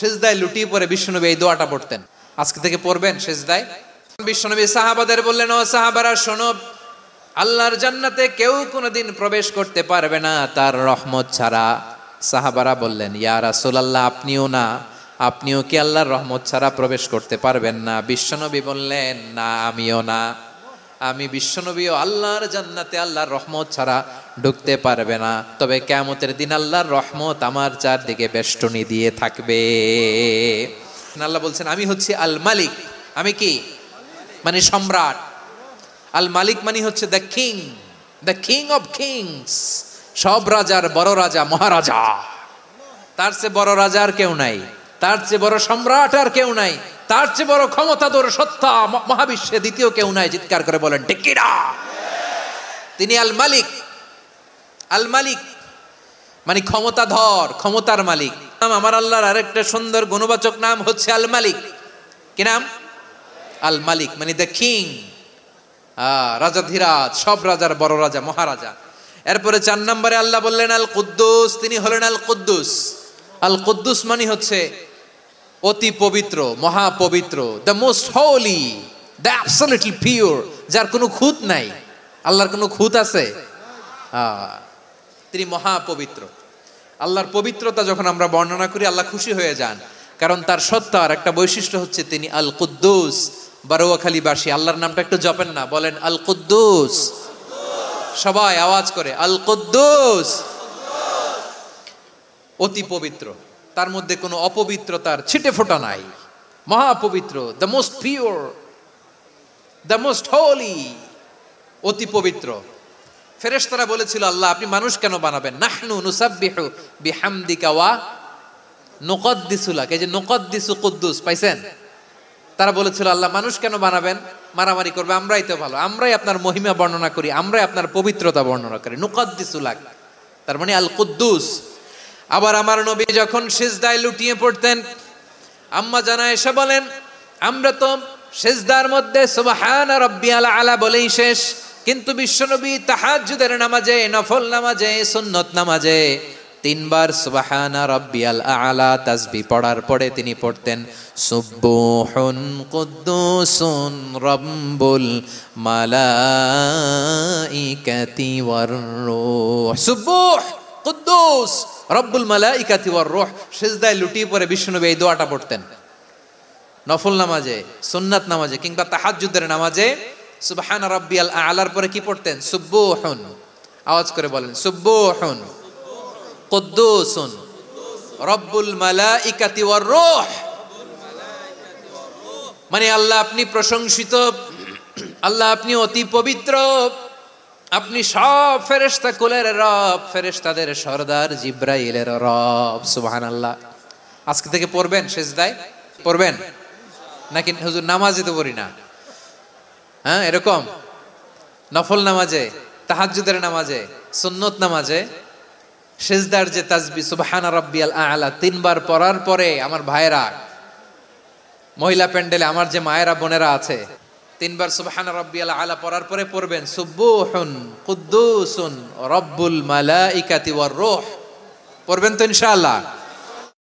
সিজদায় লুটিয়ে পড়ে বিশ্বনবী এই দোয়াটা পড়তেন। আজকে থেকে পড়বেন সিজদায়। বিশ্বনবী সাহাবাদের বললেন, ও সাহাবারা শোনো, আল্লাহর জান্নাতে কেউ কোনোদিন প্রবেশ করতে পারবে না তার রহমত ছাড়া। সাহাবারা বললেন, ইয়া রাসূলুল্লাহ, আপনিও কি আল্লাহর রহমত ছাড়া প্রবেশ করতে পারবেন না? বিশ্বনবী বললেন, না, আমিও না। আমি বিশ্বনবীও আল্লাহর জান্নাতে আল্লাহর রহমত ছাড়া ঢুকতে পারবে না, তবে কিয়ামতের দিন আল্লাহর রহমত আমার চারদিকে বেষ্টনী দিয়ে থাকবে। আল্লাহ বলছেন, আমি হচ্ছি আল মালিক। আমি কি? মানে সম্রাট। আল মালিক মানে হচ্ছে দ্য কিং অফ কিংস, সব রাজার বড় রাজা, মহারাজা। তার চেয়ে বড় রাজা আর কেউ নাই, তার চেয়ে বড় সম্রাট আর কেউ নাই, তার চেয়ে বড় ক্ষমতাধর সত্তা মহাবিশ্বে দ্বিতীয় কেউ নাই। চিৎকার করে বলেন ঠিক কিনা? তিনি আল মালিক। আল মালিক মানে ক্ষমতাধর, ক্ষমতার মালিক। আমার আল্লাহর আরেকটা সুন্দর গুণবাচক নাম হচ্ছে আল মালিক। কি নাম? আল মালিক মানে দ্য কিং, রাজাধিরাজ, সব রাজার বড় রাজা, মহারাজা। এরপরে 4 নম্বরে আল্লাহ বললেন আল কুদ্দুস। তিনি হলেন আল কুদ্দুস। আল কুদ্দুস মানে হচ্ছে অতি পবিত্র, মহাপবিত্র, the most holy, the absolutely pure, যার কোনো খুঁত নাই। আল্লাহর কোনো খুঁত আছে? তিনি মহাপবিত্র। আল্লাহর পবিত্রতা যখন আমরা বর্ণনা করি আল্লাহ খুশি হয়ে যান, কারণ তার সত্তার একটা বৈশিষ্ট্য হচ্ছে তিনি আল কুদ্দুস। বারোয়াখালীবাসী আল্লাহর নামটা একটু জপেন না, বলেন আল কুদ্দুস। সবাই আওয়াজ করে আল কুদ্দুস। অতি পবিত্র, তার মধ্যে কোনো অপবিত্রতার ছিটে ফোঁটা নাই। মহাপবিত্র, the most pure, the most holy, অতি পবিত্র। ফেরেশতারা বলেছিল, আল্লাহ আপনি মানুষ কেন বানাবেন? নাহনু নুসাব্বিহু বিহামদিকা ওয়া নুকদ্দিসু লাক। এই যে নুকদ্দিসু কুদ্দুস পাইছেন? তারা বলেছিল, আল্লাহ মানুষ কেন বানাবেন? মারামারি করবে, আমরাই তো ভালো, আমরাই আপনার মহিমা বর্ণনা করি, আমরাই আপনার পবিত্রতা বর্ণনা করি। নুকদ্দিসু লাক তার মানে আল কুদ্দুস। আবার আমার নবী যখন সিজদায় লুটিয়ে পড়তেন, আম্মা জানা এসে বলেন, আমরা তো সিজদার মধ্যে সুবহান রাব্বিয়াল আলা বলেই শেষ, কিন্তু বিশ্বনবী তাহাজ্জুদের নামাজে, নফল নামাজে, সুন্নত নামাজে 3 বার সুবহান রাব্বিয়াল আলা তাসবিহ পড়ার পরে তিনি পড়তেন সুবহুন কুদ্দুসুন রাব্বুল মালাইকাতি ওয়ার রূহ। সুবহ কুদ্দুস রব্বুল মালাইকাতি ওয়ার রূহ। সিজদায় লুটিয়ে পড়ে বিশ্বনবী এই দোয়াটা পড়তেন। নফল নামাজে, সুন্নাত নামাজে কিংবা তাহাজ্জুদের নামাজে সুবহান রাব্বিয়াল আলার পরে কি পড়তেন? সুবহুন। আওয়াজ করে বলেন সুবহুন কুদ্দুসুন রব্বুল মালাইকাতি ওয়ার রূহ। মানে আল্লাহ আপনি প্রশংসিত, আল্লাহ আপনি অতি পবিত্র, আপনি সব ফেরেশতা কুলের রব, ফেরেশতাদের সরদার জিব্রাইলের রব। সুবহানাল্লাহ। আজকে থেকে পড়বেন সিজদায়? পড়বেন নাকি হুজুর নামাজে তো পড়ি না? হ্যাঁ, এরকম নফল নামাজে, তাহাজ্জুদের নামাজে, সুন্নত নামাজে সিজদার যে তাসবিহ সুবহান রাব্বিয়াল আলা 3 বার পড়ার পরে আমার ভাইরা, মহিলা প্যান্ডেলে আমার যে মায়েরা বোনেরা আছে, 3 বার সুবহান রাব্বিয়াল আলা পড়ার পরে পড়বেন সুবহুন কুদ্দুসুন রব্বুল মালাইকাতি ওয়ার রূহ। পড়বেন তো ইনশাআল্লাহ?